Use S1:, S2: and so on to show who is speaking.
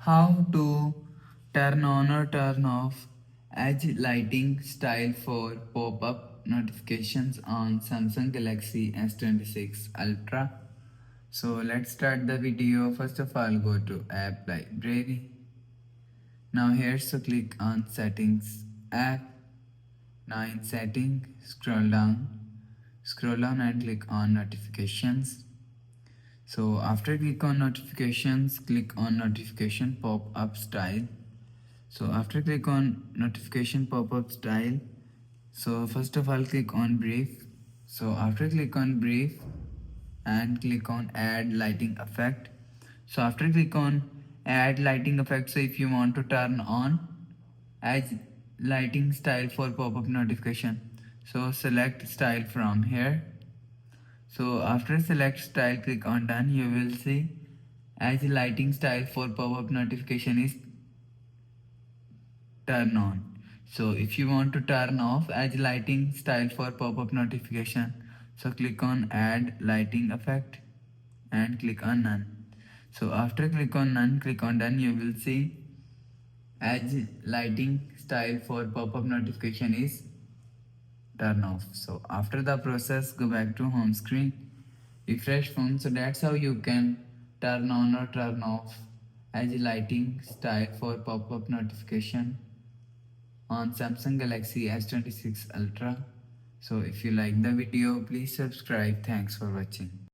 S1: How to turn on or turn off edge lighting style for pop-up notifications on Samsung Galaxy S26 Ultra. So let's start the video. First of all, go to app library. Now here, so click on settings app. Now in setting, scroll down and click on notifications. So after click on notifications, click on notification pop-up style. So after click on notification pop-up style, so first of all click on brief. So after click on brief and click on add lighting effect. So after click on add lighting effect, so if you want to turn on edge lighting style for pop-up notification, so select style from here. So after select style, click on done. You will see edge lighting style for pop-up notification is turn on. So if you want to turn off edge lighting style for pop-up notification, so click on add lighting effect and click on none. So after click on none, click on done, you will see edge lighting style for pop-up notification is turn off. So after the process, go back to home screen, refresh phone. So that's how you can turn on or turn off edge lighting style for pop-up notification on Samsung Galaxy S26 Ultra. So if you like the video, please subscribe. Thanks for watching.